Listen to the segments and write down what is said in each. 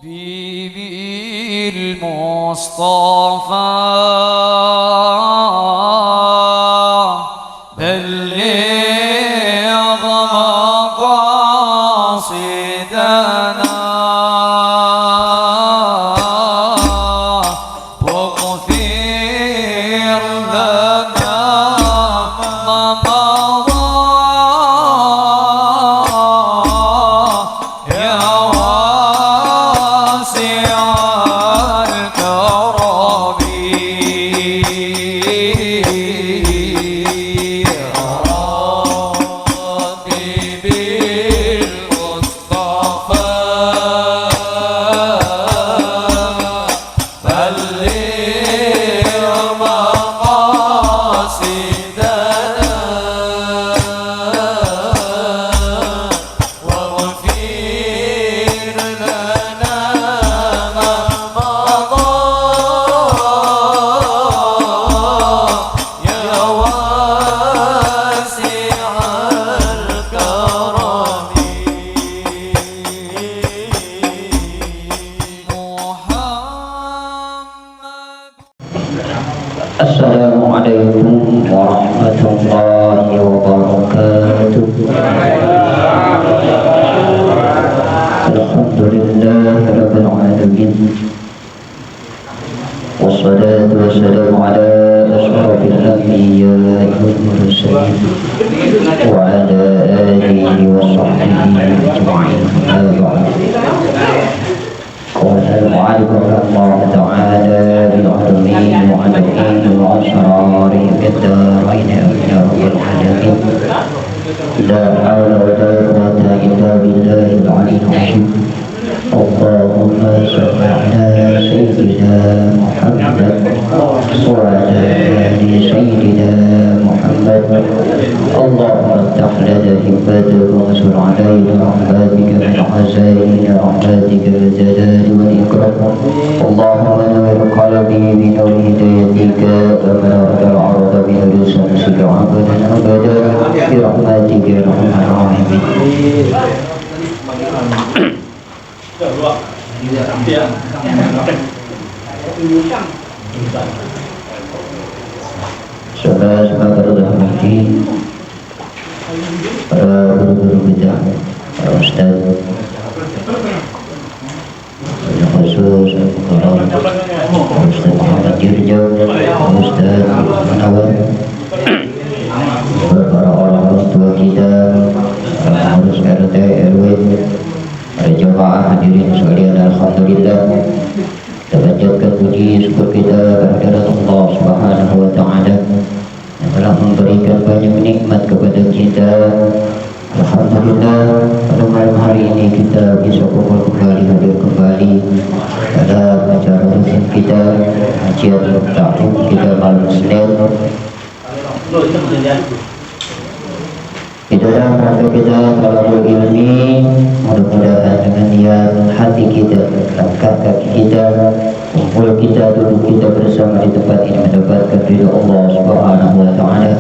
بالمصطفى بلغ مقاصدنا واغفر لنا ما مضى يا واسع الكرم Assalamualaikum warahmatullahi wabarakatuh. Alhamdulillah rabbil alamin. Wassalatu wassalamu ala asyrafil anbiya'i wal mursalin wa ala alihi wa sahbihi ajma'in. قال المعلم الله تعالى بالعلمين وعلمين وأسرار بالدارين يا رب العالمين. لا حول ولا قوة إلا بالله العلي العظيم. اللهم صل على سيدنا محمد وعلى آل سيدنا محمد. اللهم افتح لنا حفظك وانصر علينا رحمتك من عزائنا رحمتك الجلال والإكرام. اللهم نور قلبي بنور هدايتك ومنور العرض بنور شمسك عبدا أبدا برحمتك يا أرحم الراحمين. Saudara-saudara terhormati, para guru-guru kita, para ustaz, yang khusus para Ustaz Muhammad Dirjau, Ustaz Munawar, para orang tua kita, para pengurus RT RW, para jemaah hadirin sekalian, alhamdulillah kita panjatkan puji syukur kita kehadirat Allah Subhanahu wa taala yang telah memberikan banyak nikmat kepada kita. Alhamdulillah pada malam hari ini kita bisa kumpul kembali, hadir kembali pada acara rutin kita, kajian taklim kita malam Senin. Di dalam rangka kita talabul ilmi, mudah-mudahan dengan niat hati kita, langkah kaki kita, kumpul kita, duduk kita bersama di tempat ini mendapatkan ridha Allah Subhanahu wa taala,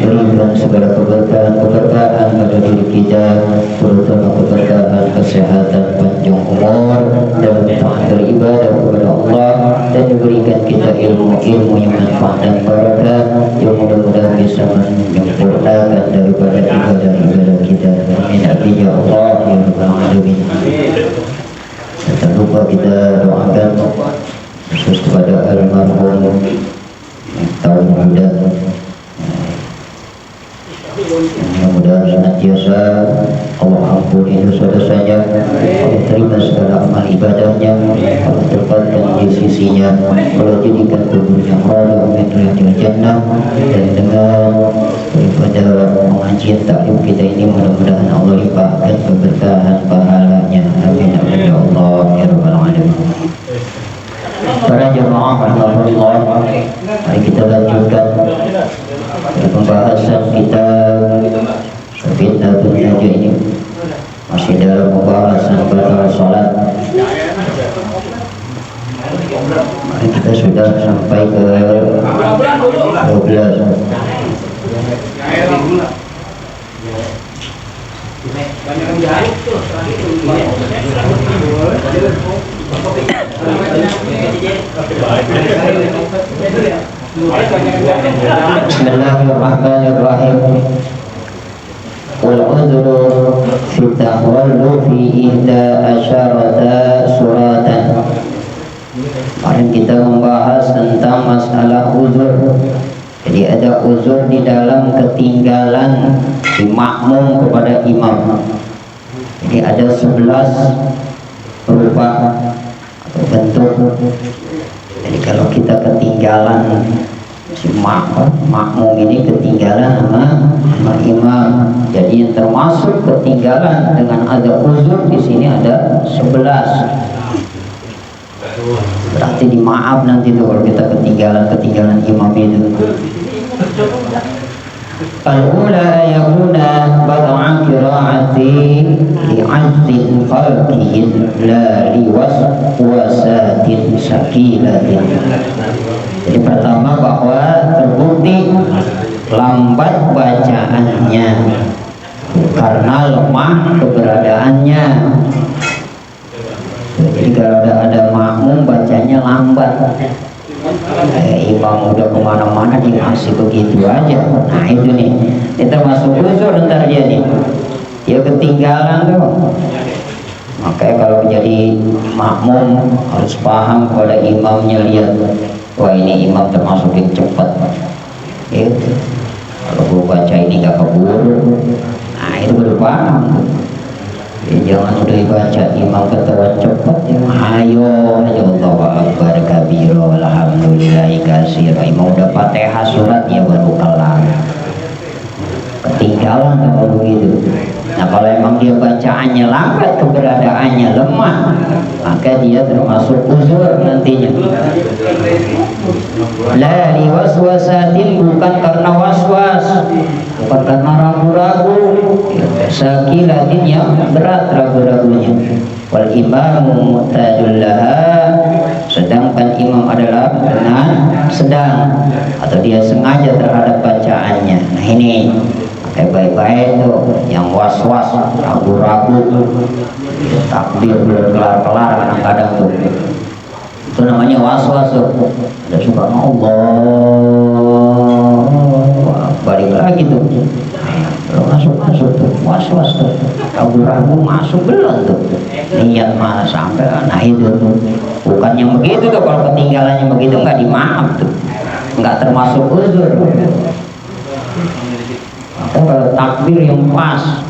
diberikan segala keberkahan pada diri kita, terutama keberkahan kesehatan, panjang umur dalam taat beribadah kepada Allah, dan diberikan kita ilmu yang manfaat dan barakah yang mudah-mudahan bisa menyempurnakan daripada ibadah kita. Amin ya Allah ya rabbal alamin. Tak lupa kita doakan khusus kepada almarhum tahun muda, mudah-mudahan senantiasa Allah ampuni dosa-dosanya, Allah terima segala amal ibadahnya, Allah tempatkan di sisinya, Allah jadikan kuburnya rada min riyadil jannah. Dan dengan daripada pengajian taklim kita ini, mudah-mudahan Allah limpahkan keberkahan pahalanya. Amin ya Allah ya rabbal alamin. Para jemaah rahmatullah, mari kita lanjutkan pembahasan kita Fitnatul Najah ini, masih dalam pembahasan batal salat. Mari kita sudah sampai ke 12. Banyak yang jahit tuh. Bismillahirrahmanirrahim. Wal udhru fi takhawlufi ihda asyarata suratan. Kemarin kita membahas tentang masalah uzur. Jadi ada uzur di dalam ketinggalan si makmum kepada imam. Jadi ada 11 rupa atau bentuk. Jadi kalau kita ketinggalan si makmum ini ketinggalan sama imam, jadi yang termasuk ketinggalan dengan ada uzur di sini ada 11. Berarti dimaaf nanti tuh kalau kita ketinggalan imam itu. Al-ula yakuna bad'a qira'ati li'azzin khalqin la liwaswasatin sakilatin. Jadi pertama bahwa terbukti lambat bacaannya karena lemah keberadaannya. Jadi kalau ada makmum bacanya lambat, imam udah kemana-mana dia masih begitu aja. Nah itu nih, ini termasuk uzur ntar dia nih, dia ketinggalan tuh. Makanya kalau menjadi makmum harus paham kepada imamnya, lihat, wah ini imam termasuk yang cepat. Itu kalau gue baca ini gak keburu, nah itu baru paham. Jangan udah baca imam ketawa cepat, ayo aja Allahu akbar kabiro alhamdulillahi katsira. Imam udah Fatihah surat ya baru kelar, ketinggalan kalau begitu. Nah kalau emang dia bacaannya lambat, keberadaannya lemah, maka dia termasuk uzur nantinya. La liwaswasatin, bukan karena waswas, bukan karena ragu-ragu, sakilatin yang berat ragu-ragunya. Wal imamu mu'tadul laha, sedangkan imam adalah dengan sedang atau dia sengaja terhadap bacaannya. Nah ini kayak baik-baik tuh, yang was-was, ragu-ragu, takbir belum kelar-kelar kadang-kadang tuh, itu namanya was-was tuh. Ada suka Allah, balik lagi tuh, belum masuk tuh, was-was tuh, ragu-ragu masuk belum tuh, niat malah sampai. Nah itu tuh, bukan yang begitu tuh. Kalau ketinggalannya begitu nggak dimaaf tuh, nggak termasuk uzur. Maka kalau takbir yang pas,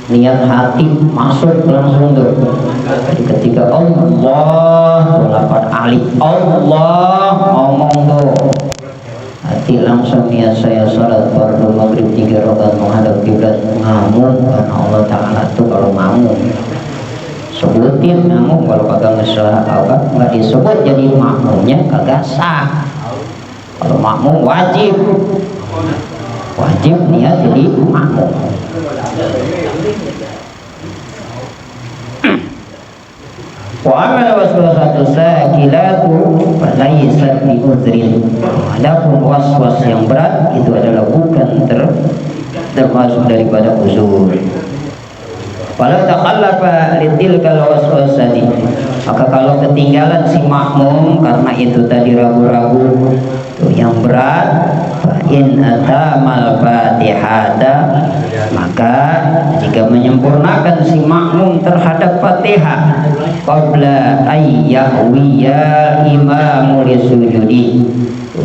niat hati masuk langsung tuh. Jadi ketika Allah, 8 alif Allah ngomong tuh, hati langsung niat saya salat fardu maghrib 3 rakaat menghadap kiblat, ngamung karena Allah Ta'ala tuh. Kalau ngamung sebutin ngamung, kalau kagak ngesalah kagak nggak disebut, jadi makmumnya kagak sah. Kalau makmum wajib niat jadi makmum. Wa amal waswasatu sakilatu falaysat bi udhrin. Adapun waswas yang berat itu adalah bukan termasuk daripada uzur. Walau takhallafa litilkal waswasati, maka kalau ketinggalan si makmum karena itu tadi ragu-ragu tuh yang berat, fa in atamal fatihata, maka jika menyempurnakan si makmum terhadap Fatihah qabla ayyahwiya imamu lisujudi,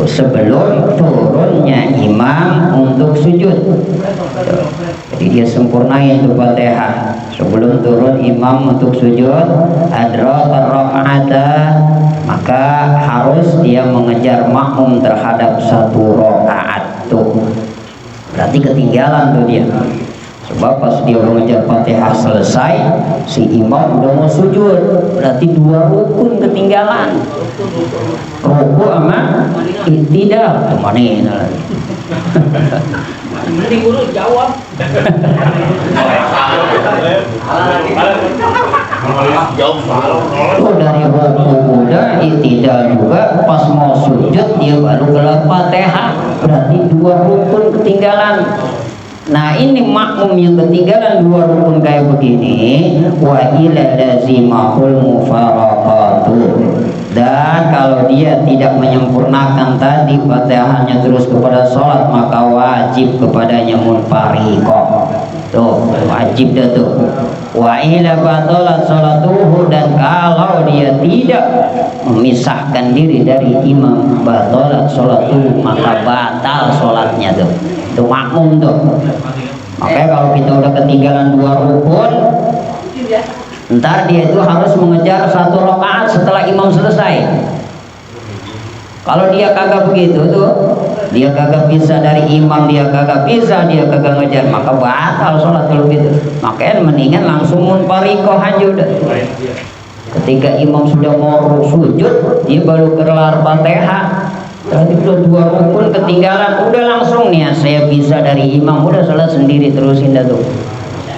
sebelum turunnya imam untuk sujud. Jadi dia sempurnain itu Fatihah sebelum turun imam untuk sujud. Adraka raka'ata, maka harus dia mengejar makmum terhadap 1 rakaat tuh. Berarti ketinggalan tuh dia. Sebab pas dia mengejar Fatihah selesai, si imam udah mau sujud, berarti 2 rukun ketinggalan. Ruku sama iktidal, kemana ini lagi? Nanti guru jawab. Oh, dari ruku udah, iktidal juga, pas mau sujud dia baru gelar Fatihah, berarti 2 rukun ketinggalan. Nah ini makmum yang ketinggalan 2 rukun kayak begini, wa ila lazimahul mufaraqatu, Dan kalau dia tidak menyempurnakan tadi Fatihahnya terus kepada sholat, maka wajib kepadanya munfariqah. Tuh, wajib dah tuh. Wa ila batalat sholatuhu, dan kalau dia tidak memisahkan diri dari imam, batalat sholatuhu, maka batal sholatnya tuh. Itu makmum tuh. Makanya kalau kita udah ketinggalan 2 rukun, ntar dia itu harus mengejar 1 rakaat setelah imam selesai. Kalau dia kagak begitu tuh, dia kagak bisa dari imam, dia kagak bisa, dia kagak ngejar, maka batal sholat kalau gitu. Makanya mendingan langsung munfariqah aja udah. Ketika imam sudah mau sujud, dia baru kelar Fatihah. Tadi udah 2 rukun ketinggalan, udah langsung nih, saya bisa dari imam, udah sholat sendiri, terusin dah tuh.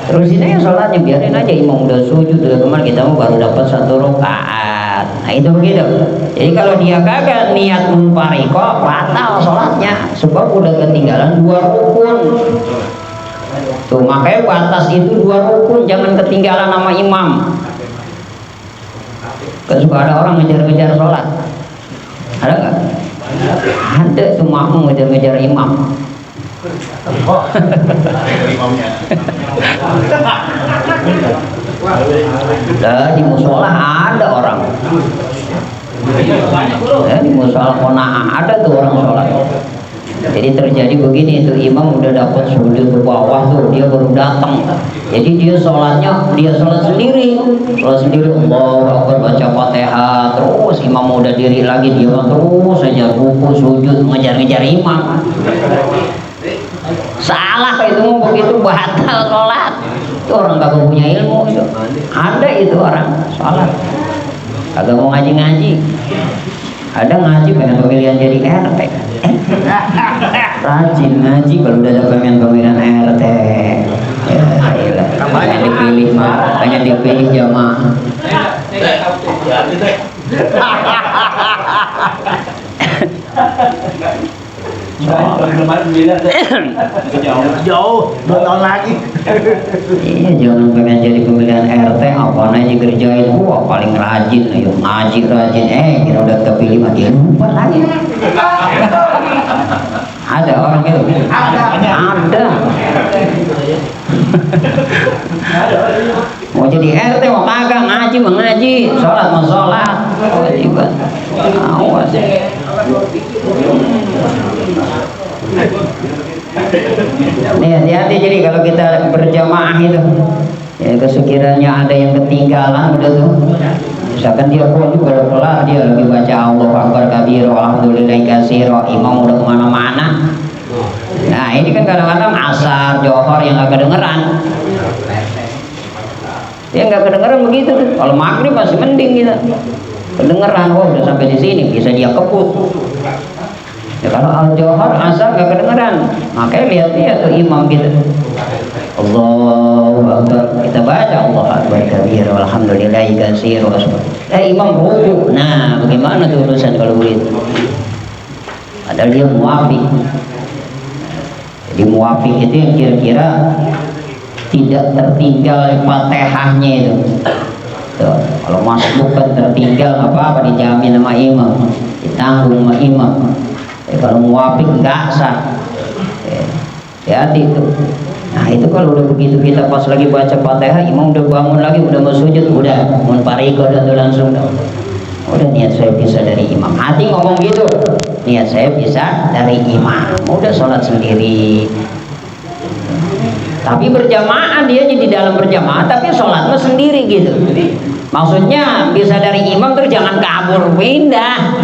Terusin aja sholatnya, biarin aja imam udah sujud, udah kemarin kita mau baru dapat 1 rakaat. Nah itu begitu. Jadi kalau dia kagak niat munfariqah, batal sholatnya, sebab udah ketinggalan 2 rukun. Tuh makanya batas itu 2 rukun, jangan ketinggalan sama imam. Kan suka ada orang ngejar-ngejar sholat, ada nggak? Ada tuh makmum ngejar-ngejar imam. Di musola ada orang. Di musola kona'ah ada tuh orang sholat. Jadi terjadi begini, itu imam udah dapat sujud ke bawah tuh, dia baru datang. Jadi dia sholatnya, dia sholat sendiri, Allahu Akbar, baca Fatihah, terus imam udah diri lagi, dia terus saja ruku sujud ngejar-ngejar imam. Salah itu mau begitu, batal sholat. Itu orang kagak punya ilmu itu. Ada itu orang sholat kagak mau ngaji-ngaji. Ada ngaji pengen pemilihan jadi RT, rajin ngaji kalau udah ada pemilihan RT, ya iyalah, pengen dipilih mah, pengen dipilih jamaah. Jauh 2 tahun lagi. Iya, jangan pengen jadi pemilihan RT apa aja kerjain, paling rajin, ayo ngaji rajin, kita udah kepilih mati lupa lagi. Ada orang itu? Ada. Mau jadi RT mau kagak, ngaji mau ngaji, sholat mau sholat, kewajiban. Awas. Nih hati-hati, jadi kalau kita berjamaah itu, ya sekiranya ada yang ketinggalan udah tuh, misalkan dia pun juga udah kelar, dia lagi baca Allahu Akbar kabir, alhamdulillahi katsira, imam udah kemana-mana. Nah ini kan kadang-kadang asar, johor yang gak kedengeran. Dia nggak kedengeran begitu tuh. Kalau maghrib masih mending gitu, kedengeran, udah sampai di sini, bisa dia keput. Ya kalau al-johar asar nggak kedengeran, makanya lihat-lihat tuh imam gitu, Allahu Akbar, kita baca Allahu Akbar kabir, alhamdulillahi katsir, imam ruku. Nah bagaimana tuh urusan kalau begitu? Padahal dia muafik. Jadi muafik itu yang kira-kira tidak tertinggal Fatihahnya itu. Tuh, kalau masbuk kan tertinggal apa-apa dijamin sama imam, ditanggung sama imam. Kalau muafik enggak sah. Hati-hati itu. Nah itu kalau udah begitu, kita pas lagi baca Fatihah, imam udah bangun lagi, udah mau sujud, udah munfariqah, udah tuh langsung udah niat saya bisa dari imam. Hati ngomong gitu, niat saya bisa dari imam, udah sholat sendiri. Tapi berjamaah, dia di dalam berjamaah tapi sholatnya sendiri gitu. Maksudnya bisa dari imam terus jangan kabur pindah,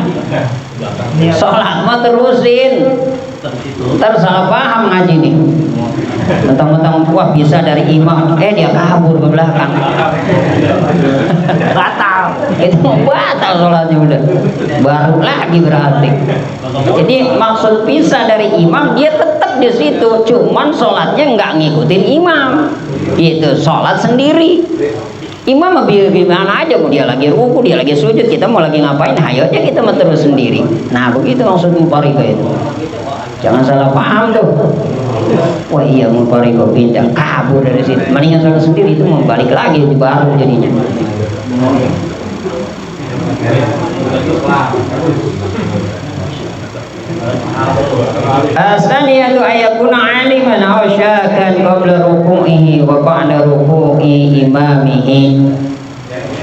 sholat mah terusin. Ntar salah paham ngaji nih, mentang-mentang wah bisa dari imam, dia kabur ke belakang. Batal, itu batal sholatnya udah, baru lagi berarti. Jadi maksud pisah dari imam, dia tetap di situ, cuman sholatnya nggak ngikutin imam, itu sholat sendiri. Imam lebih gimana aja, mau dia lagi ruku, dia lagi sujud, kita mau lagi ngapain, ayo aja kita mau terus sendiri. Nah begitu maksud munfariqah itu. Jangan salah paham tuh. Wah iya munfariqah pindah, kabur dari situ. Mendingan sholat sendiri, itu mau balik lagi baru jadinya. Asaniyatu ayakuna aliman aw syakan qabla ruku'ihi wa ba'da ruku'i imamihi.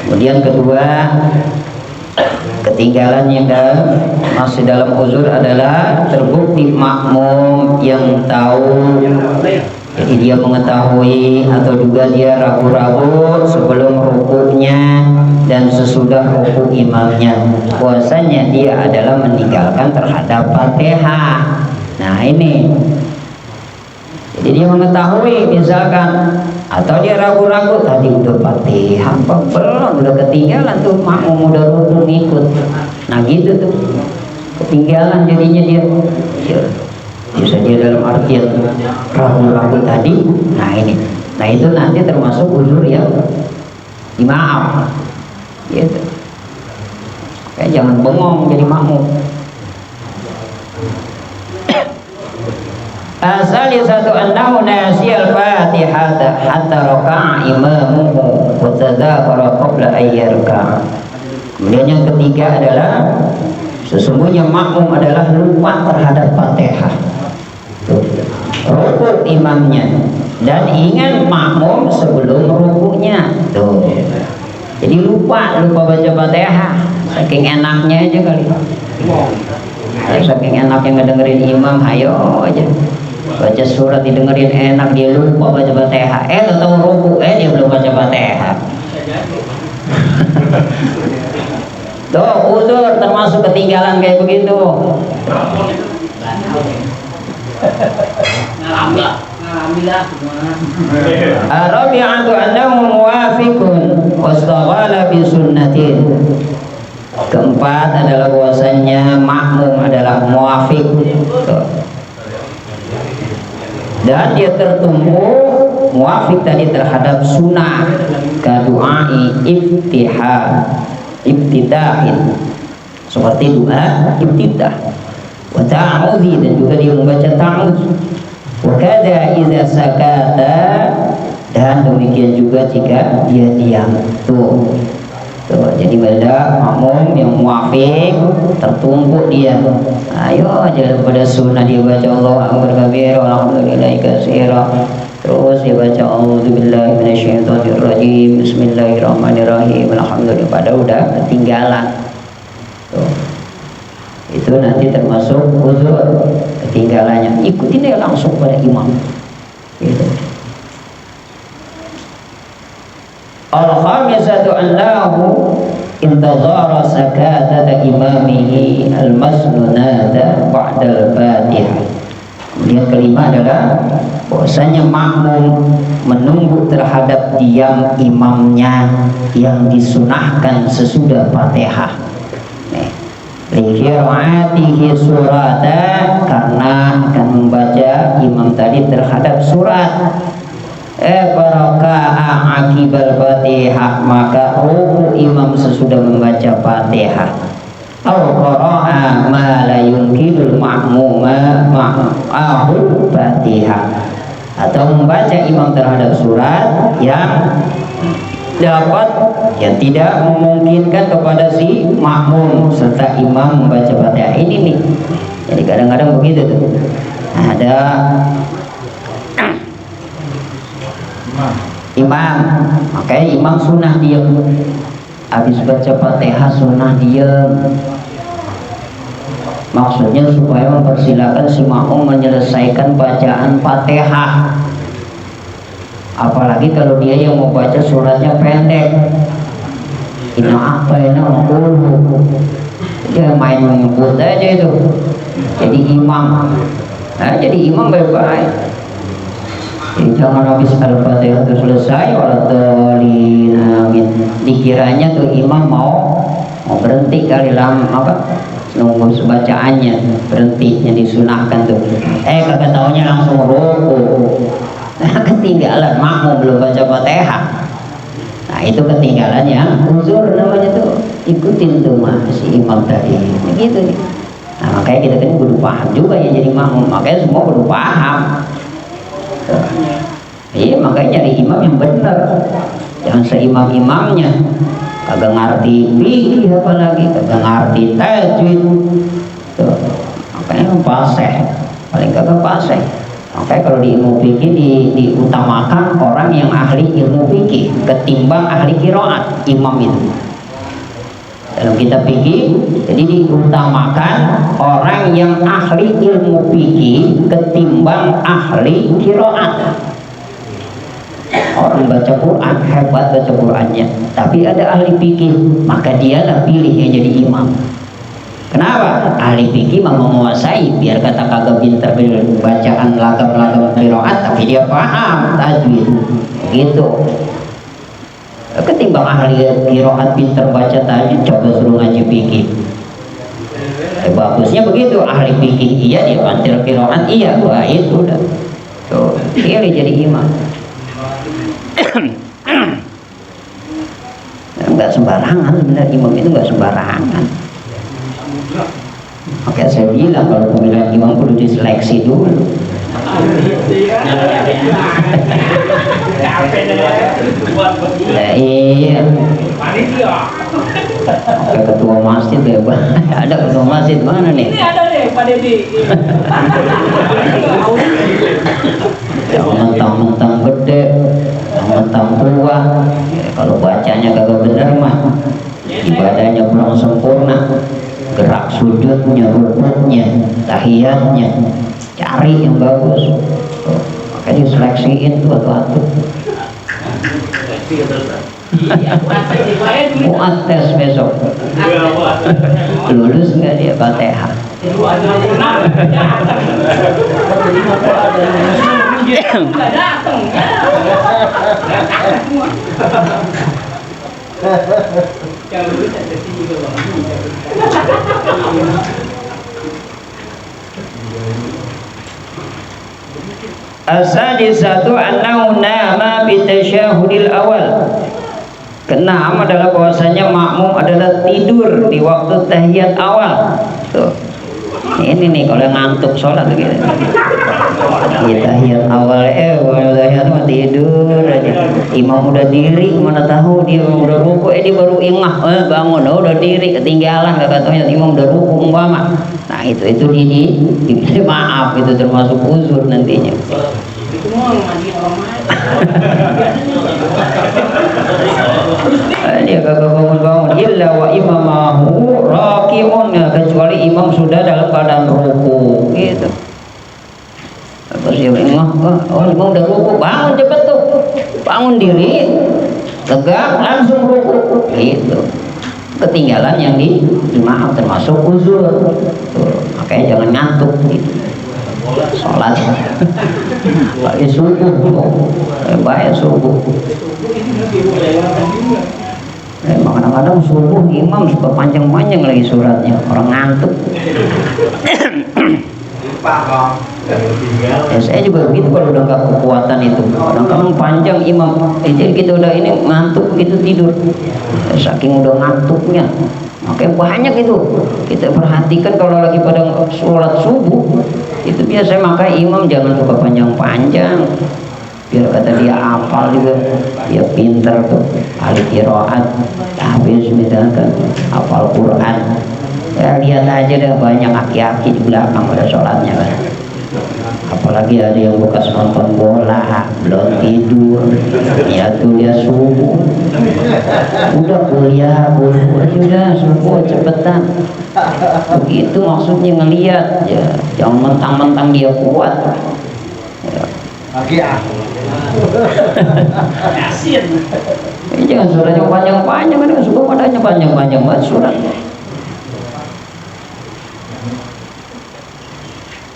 Kemudian kedua, ketinggalan yang masih dalam uzur adalah terbukti makmum yang tahu, jadi dia mengetahui atau juga dia ragu-ragu sebelum rukuknya dan sesudah rukuk imamnya, puasanya dia adalah meninggalkan terhadap Fatihah. Nah ini, jadi dia mengetahui misalkan, atau dia ragu-ragu tadi udah Fatihah belum, udah ketinggalan tuh makmum udah rukuk ngikut. Nah gitu tuh ketinggalan jadinya dia bisa dia dalam artian ragu-ragu tadi. Nah ini, nah itu nanti termasuk uzur yang dimaaf gitu. Kayak jangan bengong jadi makmum. Asalisatu annahu nasiyal Fatihata hatta raka'a imamuhu wa tadzakara qabla an yarka'a. Kemudian yang ketiga adalah sesungguhnya makmum adalah lupa terhadap Fatihah, rukuk imamnya, dan ingat makmum sebelum rukuknya. Tuh. Jadi lupa baca Fatihah, saking enaknya aja kali. Saking enaknya ngedengerin imam, hayo aja baca surat didengerin enak, dia lupa baca Fatihah. Tahu rukuk, dia belum baca Fatihah. Tuh uzur termasuk ketinggalan kayak begitu. Arabi'atu annahu muwafiqun wastaghala bi sunnatin. Keempat adalah bahwasanya makmum adalah muwafiq dan dia tertumbuh muwafiq tadi terhadap sunnah, kadu'ai ibtidahin, seperti doa ibtidah, wa ta'awudhi, dan juga dia membaca ta'awudz, wa kada idza sakata, dan demikian juga jika dia diam. Tuh, jadi beda makmum yang muwafiq tertumpuk dia, ayo aja pada sunnah dia baca Allahu akbar kabira walhamdulillahi katsira, terus dia baca a'udzubillahi minasyaitonir rajim, bismillahirrahmanirrahim, alhamdulillah, pada udah ketinggalan. Tuh. Itu nanti termasuk uzur ketinggalannya, ikutin dia langsung pada imam gitu. Al-khamisatu annahu intazara sakatata imamihi al-masnunata ba'dal Fatihah. Kemudian kelima adalah bahwasanya makmum menunggu terhadap diam imamnya yang disunahkan sesudah Fatihah. Liqira'atihi surata, karena akan membaca imam tadi terhadap surat. Baraka'a akibal Fatihah, maka ruku imam sesudah membaca Fatihah. Aw qara'a ma la yumkinul ma'muma ma'ahul Fatihah, atau membaca imam terhadap surat yang yang tidak memungkinkan kepada si makmum serta imam membaca Fatihah. Ini nih, jadi kadang-kadang begitu tuh. Ada imam, makanya imam sunnah diam, habis baca Fatihah sunnah diam, maksudnya supaya mempersilakan si makmum menyelesaikan bacaan Fatihah. Apalagi kalau dia yang mau baca suratnya pendek, ini apa ini dia main menyebut aja itu, jadi imam. Nah, jadi imam baik-baik. Jadi jangan habis Al-Fatihah itu selesai waladhdallin amin, dikiranya tuh imam mau berhenti kali lama apa nunggu bacaannya berhenti, yang disunahkan tuh kagak taunya langsung ruku. Nah, ketinggalan makmum belum baca Fatihah. Nah, itu ketinggalannya uzur namanya tuh, ikutin tuh si imam tadi begitu nih. Nah, makanya kita kan kudu paham juga ya jadi makmum, makanya semua kudu paham. Iya, makanya nyari imam yang benar, jangan seimam-imamnya. kagak ngerti fikih apalagi kagak ngerti tajwid tuh makanya fasih paling kagak fasih. Makanya kalau di ilmu fikih diutamakan orang yang ahli ilmu fikih ketimbang ahli qiraat imam itu dalam kitab fikih. Jadi diutamakan orang yang ahli ilmu fikih ketimbang ahli qiraat. Orang baca Quran hebat baca Qurannya, tapi ada ahli fikih, maka dialah pilih yang jadi imam. Kenapa? Ahli fikih mau menguasai, biar kata kagak pintar bacaan lagam-lagam qiraat, tapi dia paham tajwid. Gitu. Ketimbang ahli qiraat pintar baca tajwid, coba suruh ngaji fikih. Bagusnya begitu, ahli fikih iya, dia pintar qiraat iya, wah itu udah. Tuh, pilih jadi imam. Enggak sembarangan sebenarnya, imam itu enggak sembarangan. Oke, saya bilang kalau pemilihan imam perlu diseleksi dulu. Nah, iya. Oke, ketua masjid ya, Bang. Ada ketua masjid mana nih? Ini ada deh, Pak Dedi. Jangan mentang-mentang gede, mentang tua. Ya, kalau bacanya kagak bener mah ibadahnya kurang sempurna. Gerak sujudnya, rukuknya, tahiyatnya, cari yang bagus. Tuh, makanya diseleksiin tuh atu-atu. Muat tes besok. Lulus nggak dia Fatihah? As-sadisatu annahu nama bi tasyahudil awal. Keenam adalah bahwasanya makmum adalah tidur di waktu tahiyat awal. Tuh. Ini nih kalau ngantuk sholat gitu. Ya, tahiyat awal tahiyat mah tidur aja. Imam udah diri, mana tahu dia udah ruku, dia baru ingah, bangun, udah diri ketinggalan, kata imam udah ruku umpama. Nah itu di maaf, itu termasuk uzur nantinya. Dia kagak bangun-bangun illa wa imamahu raki'un, kecuali imam sudah dalam keadaan ruku gitu. Terus dia bilang, oh imam udah ruku, bangun cepet tuh, bangun diri, tegak langsung ruku gitu. Ketinggalan yang maaf termasuk uzur. Tuh, makanya jangan ngantuk gitu. Sholat pagi subuh, baik subuh. Emang kadang-kadang subuh imam suka panjang-panjang lagi suratnya, orang ngantuk. Ya, saya juga begitu kalau udah nggak kekuatan itu, kadang-kadang panjang imam, jadi kita udah ini ngantuk begitu tidur, saking udah ngantuknya. Makanya banyak itu kita perhatikan kalau lagi pada sholat subuh itu biasanya, maka imam jangan suka panjang-panjang, biar kata dia hafal juga, dia pinter tuh, ahli qiraat, habis misalkan hafal Quran. Ya lihat aja deh, banyak aki-aki di belakang pada sholatnya kan. Apalagi ada yang bekas nonton bola, belum tidur, ya tuh dia subuh, udah kuliah, udah subuh cepetan. Begitu maksudnya ngelihat, ya jangan mentang-mentang dia kuat. Ya. Jangan suratnya panjang-panjang, kan subuh padanya panjang-panjang banget surat.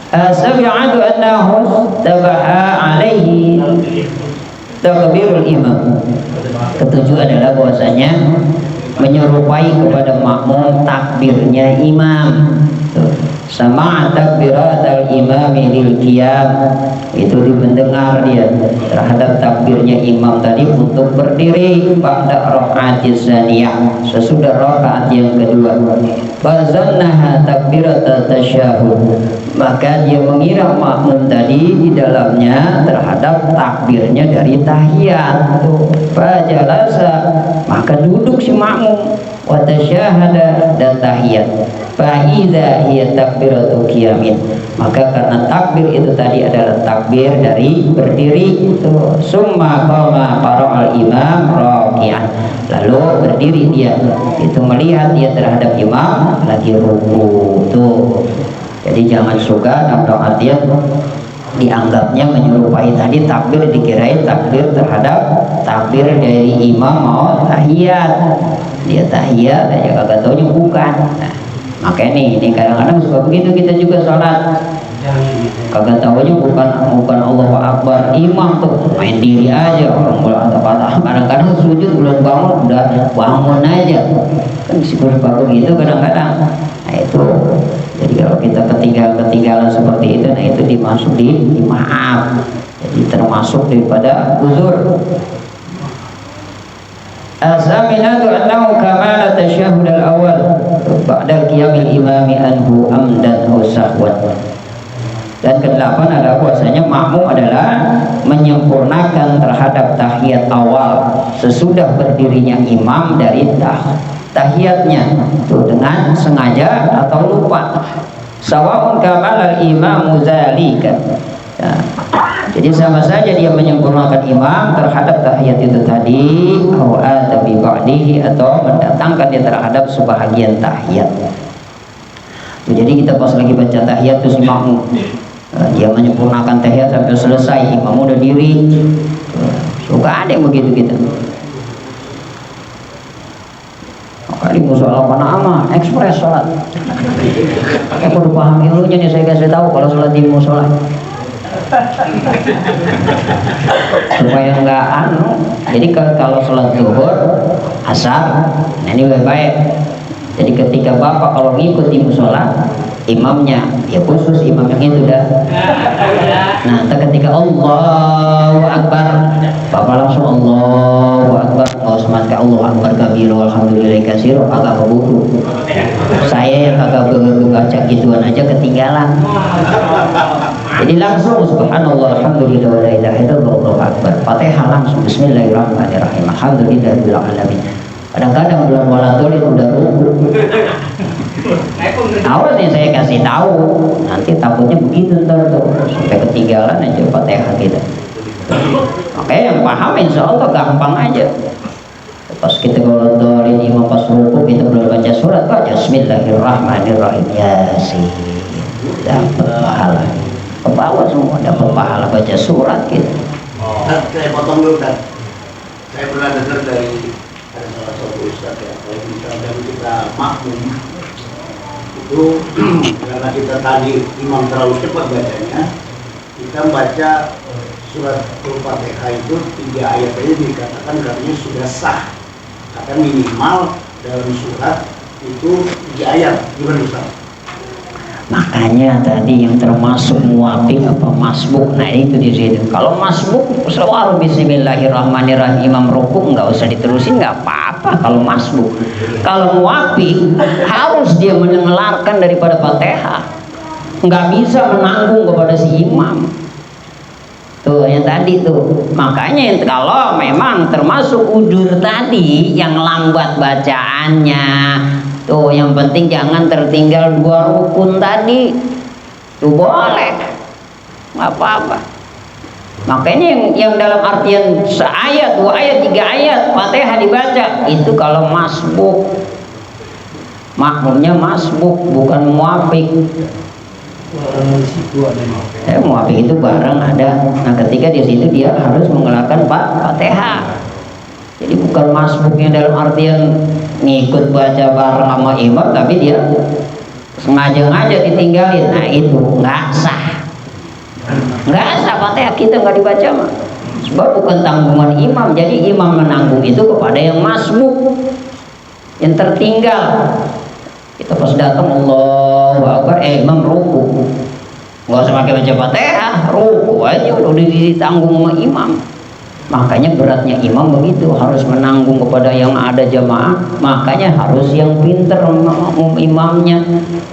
As-sabi'atu annahu tabaha alaihi takbirul imam. Ketujuh adalah bahwasanya menyerupai kepada makmum takbirnya imam. Tuh. Sama takbiratul imami lil qiyam, itu dimendengar dia terhadap takbirnya imam tadi untuk berdiri pada rakaat tsaniyah, sesudah rakaat yang kedua. Fazannaha takbiratul tasyahud, maka dia mengira makmum tadi di dalamnya terhadap takbirnya dari tahiyat. Fajalasa, maka duduk si makmum, wa tasyahada, dan tahiyat. Fa'idha hiya takbiratu qiyamin, maka karena takbir itu tadi adalah takbir dari berdiri itu. Summa qama qara'al imam raki'an, lalu berdiri dia itu melihat dia terhadap imam lagi ruku tuh. Jadi jangan suka dalam artian dianggapnya menyerupai tadi takbir, dikirain takbir terhadap takbir dari imam mau tahiyat, dia tahiyat aja kagak taunya bukan. Nah, makanya ini kadang-kadang suka begitu kita juga sholat, kagak tahunya bukan Allahu Akbar, imam tuh main diri aja, orang patah. Kadang-kadang sujud belum bangun udah bangun aja, kan suka begitu kadang-kadang. Nah itu, jadi kalau kita ketinggalan seperti itu, nah itu dimasuk di maaf, jadi termasuk daripada uzur. Asaminatu annahu kamala tasyahud al-awwal ba'da qiyamil imami anhu amdan aw sahwan. Dan kedelapan adalah bahwasanya makmum adalah menyempurnakan terhadap tahiyat awal sesudah berdirinya imam dari tahiyatnya itu dengan sengaja atau lupa. Sawa'un kamala al-imamu zalika. Ya. Jadi sama saja dia menyempurnakan imam terhadap tahiyat itu tadi, atau mendatangkan dia terhadap sebahagian tahiyat. Jadi kita pas lagi baca tahiyat terus makmum dia menyempurnakan tahiyat sampai selesai, imam udah diri, suka ada yang begitu kita. Maka di musola Panama ekspres sholat. Pakai kudu paham ilmunya nih, saya kasih tahu kalau sholat di musola. Supaya enggak jadi kalau sholat zuhur asar, nah ini baik-baik. Jadi ketika bapak kalau ngikut di musola imamnya, ya khusus imam yang itu dah. Nah ketika Allahu Akbar, bapak langsung Allahu Akbar, nggak usah mati Allahu Akbar kabiru alhamdulillah kasiro, agak buku. Saya yang agak baca gituan aja ketinggalan. Jadi langsung subhanallah alhamdulillah wa la ilaha illallah Allahu akbar. Fatihah langsung bismillahirrahmanirrahim. Alhamdulillahirabbil alamin. Kadang-kadang bulan Waladolin udah ruku. Awas nih saya kasih tahu, nanti takutnya begitu ntar tuh sampai ketinggalan aja Fatihah kita. Oke, yang paham insya Allah gampang aja. Pas kita Waladolin imam pas ruku kita belum baca surat, baca bismillahirrahmanirrahim, Yasin, dapat pahala. Ke bawah semua dapat pahala baca surat gitu. Saya potong dulu kan. Saya pernah dengar dari salah satu ustaz ya, kalau misalnya kita makmum itu karena kita tadi imam terlalu cepat bacanya, kita baca surat Al-Fatihah itu 3 ayat aja dikatakan katanya sudah sah. Kata minimal dalam surat itu 3 ayat. Gimana Ustaz? Makanya tadi yang termasuk muwafiq apa masbuk, nah itu di situ. Kalau masbuk selalu bismillahirrahmanirrahim imam rukuk nggak usah diterusin, nggak apa-apa kalau masbuk. Kalau muwafiq harus dia mendengarkan daripada Fatihah, nggak bisa menanggung kepada si imam. Tuh yang tadi tuh. Makanya kalau memang termasuk udur tadi yang lambat bacaannya, tuh yang penting jangan tertinggal 2 rukun tadi, tuh boleh, nggak apa-apa. Makanya yang dalam artian seayat, 2 ayat, 3 ayat Fatihah dibaca itu kalau masbuk, makmumnya masbuk bukan muwafiq. Muwafiq itu barang ada. Nah ketika di situ dia harus mengeluarkan Fatihah. Jadi bukan masbuknya dalam artian ngikut baca bareng sama imam, tapi dia sengaja ditinggalin. Nah itu nggak sah, Fatihah kita nggak dibaca mah. Sebab bukan tanggungan imam. Jadi imam menanggung itu kepada yang masbuk, yang tertinggal. Kita pas datang Allahu Akbar, imam ruku, nggak usah pakai baca Fatihah, ruku aja udah ditanggung sama imam. Makanya beratnya imam begitu, harus menanggung kepada yang ada jamaah. Makanya harus yang pinter makmum imamnya,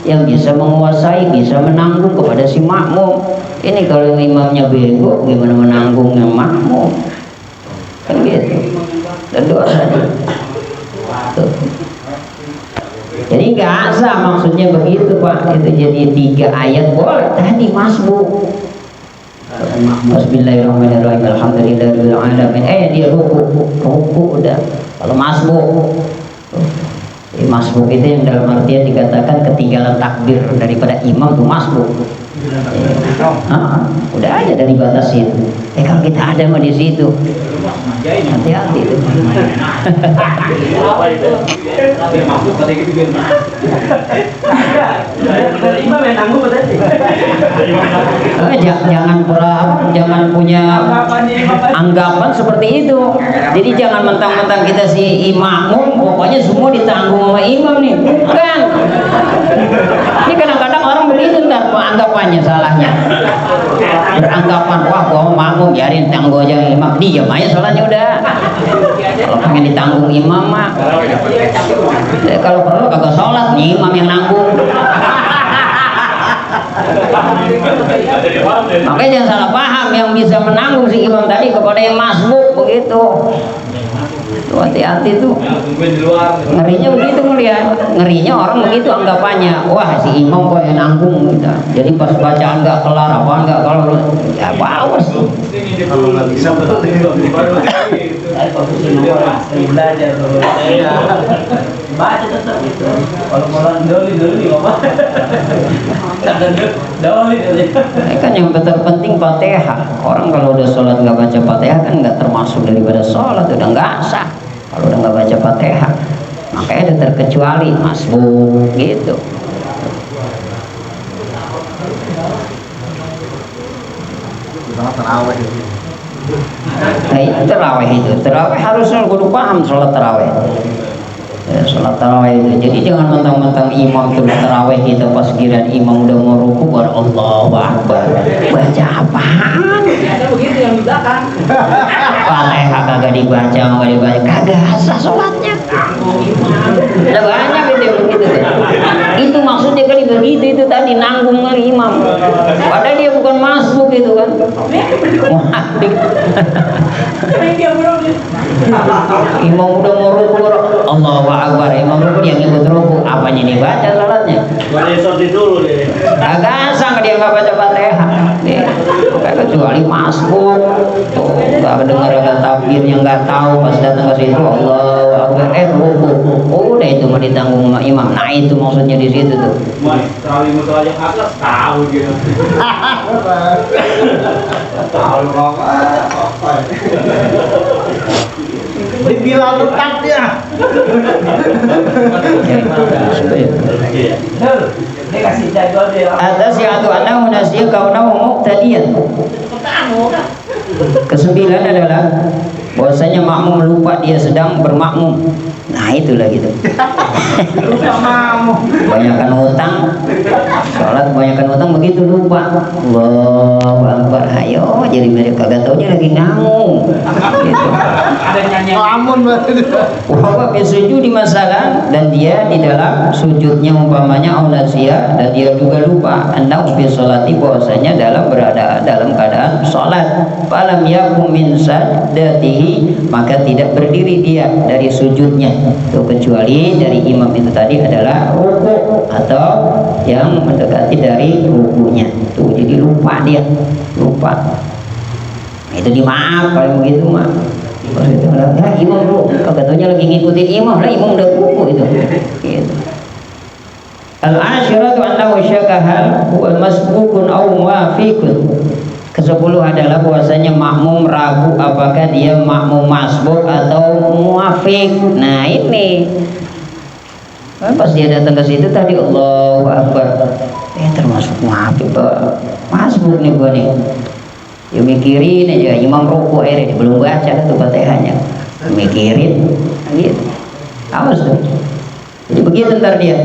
yang bisa menguasai, bisa menanggung kepada si makmum. Ini kalau imamnya bego, gimana menanggung yang makmum? Kan gitu. Dan dosa. Jadi nggak sah maksudnya begitu Pak. Itu jadi 3 ayat boleh. Tadi masbuk. Bismillahirrahmanirrahim. Alhamdulillahirabbil alamin. Dia ruku udah. Kalau masbuk, masbuk itu yang dalam artian dikatakan ketinggalan takbir daripada imam tuh masbuk. Udah aja dari batas itu. Kalau kita ada mah di situ, hati-hati itu. Jangan punya anggapan seperti itu. Jadi jangan mentang-mentang kita si makmum, pokoknya semua ditanggung sama imam nih. Bukan. Ini kadang-kadang orang begitu ntar anggapannya salahnya. Beranggapan wah gua makmum biarin tanggung aja imam, diam aja salahnya udah. Kalau pengen ditanggung imam mah, kalau perlu kagak sholat nih imam yang nanggung. Makanya jangan salah paham, yang bisa menanggung si imam tadi kepada yang masbuk begitu. Tuh hati-hati tuh. Ngerinya begitu melihat, ngerinya orang begitu anggapannya, wah si imam kok yang nanggung gitu. Jadi pas bacaan nggak kelar apa nggak kalau ya bawas tuh. Kalau nggak bisa belajar baca tetap itu. Kalau mau doli apa? Kan yang terpenting Fatihah. Orang kalau udah sholat nggak baca Fatihah kan nggak termasuk daripada sholat, udah nggak sah. Kalau udah nggak baca Fatihah, makanya udah terkecuali masbuk gitu. Nah itu terawih harusnya kudu paham sholat terawih. Sholat tarawih itu. Jadi jangan mentang-mentang imam terus tarawih kita pas giliran imam udah mau ruku baru Allahu Akbar. Baca apaan? Ada begitu yang di belakang. Fatihah kagak dibaca, kagak sah sholatnya. Ada banyak gitu yang begitu. Itu maksudnya kali begitu itu tadi nanggung kali imam. Padahal dia bukan masuk gitu kan. Imam udah mau ruku Allahu Akbar, imam ruku yang ikut ruku, apanya dibaca salatnya? Kagak sah dia nggak baca Fatihah. Kagak kecuali masbuk. Tuh nggak dengar ada takbirnya nggak tahu pas datang ke situ Allahu Akbar ruku. Udah itu mau ditanggung sama imam. Nah itu maksudnya di situ tuh. Terawih mutlak yang atas tahu gitu. Tahu apa? Dibilang tetapnya. Ini kasih jadwal dia. Atas yang anahu nasiya kaunahu muqtadiyan. Kesembilan adalah bahwasanya makmum lupa dia sedang bermakmum. Nah itulah gitu. Banyakan utang, sholat banyakan utang begitu lupa. Allahu Akbar, ayo jadi mereka kagak taunya lagi ngangung. Gitu. Wah sujud di masalah dan dia di dalam sujudnya umpamanya aunasia dan dia juga lupa. Anda fi sholati bahwasanya berada dalam keadaan sholat. Falam yakum min sajdatihi, maka tidak berdiri dia dari sujudnya. Tuh, kecuali dari imam itu tadi adalah ruku atau yang mendekati dari rukunya. Tuh jadi lupa dia, lupa. Itu dimaaf kalau begitu mah. Itu ya imam bro, katanya lagi ngikutin imam lah, imam udah ruku itu. Gitu. Al-ashiratu annahu syakahal huwa masbukun aw muwafiqun. Ke-10 adalah bahwasanya makmum ragu apakah dia makmum masbuk atau muwafiq. Nah ini pas dia datang ke situ tadi Allahu Akbar, termasuk muwafiq masbuk nih gua nih. Ya mikirin aja imam ruku dia belum baca tuh Fatihahnya. Mikirin gitu. Awas tuh. Jadi begitu ntar dia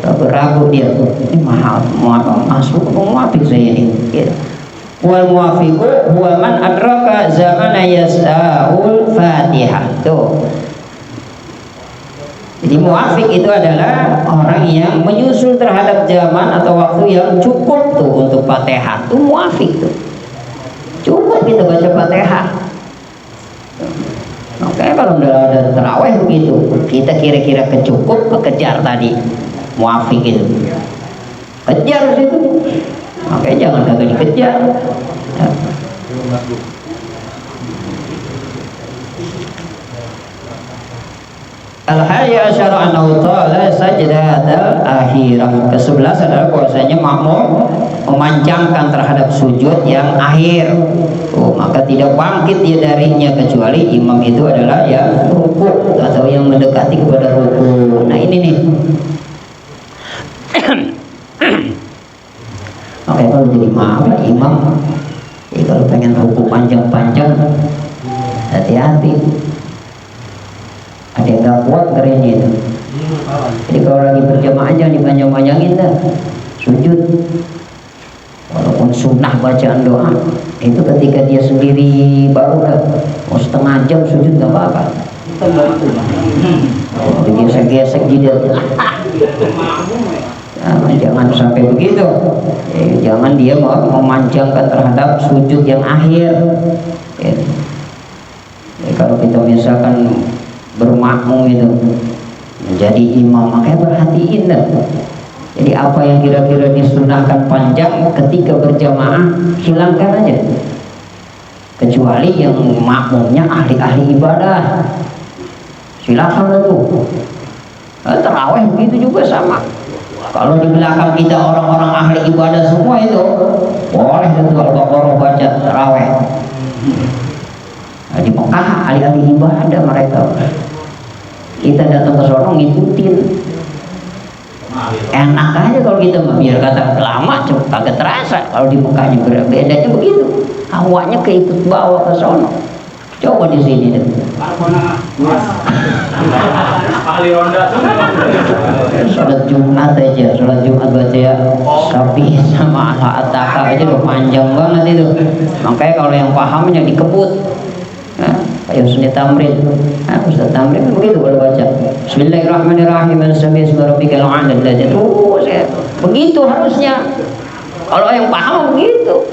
ragu dia, ini mahal masuk muafiq saya ini. Gitu. Wal muafiqu huwa man adraka zamana yas'aul Fatihah. Tuh. Jadi muafiq itu adalah orang yang menyusul terhadap zaman atau waktu yang cukup tuh untuk Fatihah. Itu muafiq tuh. Cukup kita baca Fatihah. Makanya kalau udah ada terawih begitu, kita kira-kira kecukup, kekejar tadi muafiq itu, kejar situ. Makanya jangan kagak dikejar. Ya. Al-hadi asyara annahu ta'ala sajdatal akhirah. Ke-11 adalah bahwasanya makmum memanjangkan terhadap sujud yang akhir. Maka tidak bangkit dia darinya kecuali imam itu adalah yang ruku atau yang mendekati kepada ruku. Nah ini nih. Oke, kalau jadi maaf imam, kalau pengen ruku panjang-panjang, hati-hati. Ada yang gak kuat kerennya itu. Jadi kalau lagi berjamaah jangan dipanjang-panjangin dah sujud. Walaupun sunnah bacaan doa itu ketika dia sendiri baru dah mau setengah jam sujud gak apa-apa. Gesek-gesek jidatnya. Nah, jangan sampai begitu. Jangan dia memanjangkan terhadap sujud yang akhir. Kalau kita misalkan bermakmum itu menjadi imam, makanya perhatiin dah. Jadi apa yang kira-kira disunahkan panjang ketika berjamaah hilangkan aja. Kecuali yang makmumnya ahli-ahli ibadah, silakan tuh. Terawih begitu juga sama. Kalau di belakang kita orang-orang ahli ibadah semua itu boleh tuh Al-Baqarah baca terawih. Di Mekah ahli-ahli ibadah mereka. Kita datang ke sono ngikutin. Enak aja kalau kita biar kata lama cepet kagak terasa. Kalau di Mekah juga bedanya begitu. Awaknya keikut bawa ke sono. Coba di sini deh. Ahli ronda. Sholat Jumat aja, sholat Jumat baca ya Syafi'i sama Al-Ataka aja udah panjang banget itu. Makanya kalau yang pahamnya dikebut. Kayak Ustaz Tamrin, Ustaz Tamrin begitu kalau baca Bismillahirrahmanirrahim Bismillahirrahmanirrahim begitu harusnya. Kalau yang paham begitu.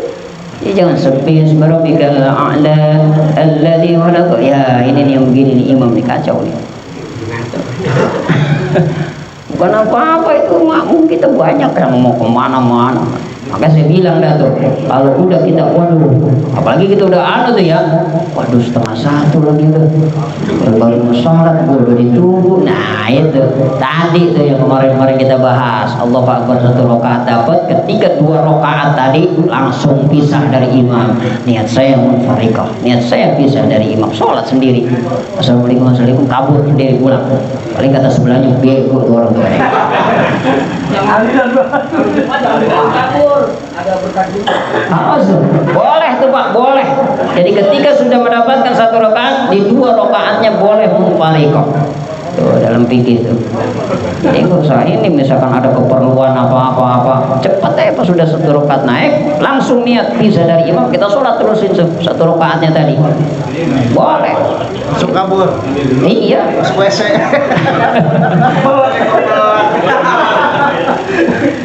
Ya, jangan sepi Bismillahirrahmanirrahim alladzi khalaqa. Ya ini nih yang begini nih imam nih kacau nih. Bukan apa-apa itu makmum kita banyak yang mau kemana-mana. Maka saya bilang dah tuh, kalau udah kita waduh, apalagi kita udah anu tuh ya, waduh 1:30 lagi tuh, baru mau sholat, udah ditunggu. Nah itu tadi tuh yang kemarin kita bahas, Allahu Akbar 1 rakaat dapat, ketika 2 rakaat tadi langsung pisah dari imam. Niat saya munfariqah, niat saya pisah dari imam, sholat sendiri. Assalamualaikum, assalamualaikum, kabur sendiri pulang. Paling kata sebelahnya bego tuh orang tuh. Boleh tuh Pak, boleh. Jadi ketika sudah mendapatkan 1 rakaat, di 2 rakaatnya boleh munfariqah. Tuh dalam fikih itu. Jadi nggak usah ini misalkan ada keperluan apa-apa, cepat aja pas sudah 1 rakaat naik, langsung niat bisa dari imam, kita sholat terusin 1 rakaatnya tadi. Boleh. Masuk kabur. Iya. Masuk WC.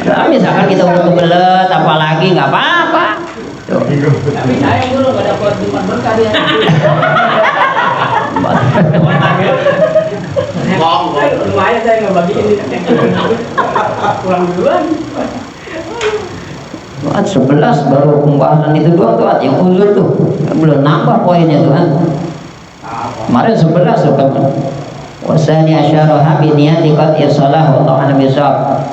Nah, misalkan kita udah kebelet apalagi nggak apa-apa. Tapi saya dulu nggak dapat Jumat berkah dia. Lumayan saya nggak bagiin pulang duluan. Tuhan 11 baru pembahasan itu doang tuh yang uzur tuh belum nambah poinnya Tuhan. Kemarin 11 tuh kan. Wasani asyaraha bi niyati qad isalah wallahu a'lam bishawab.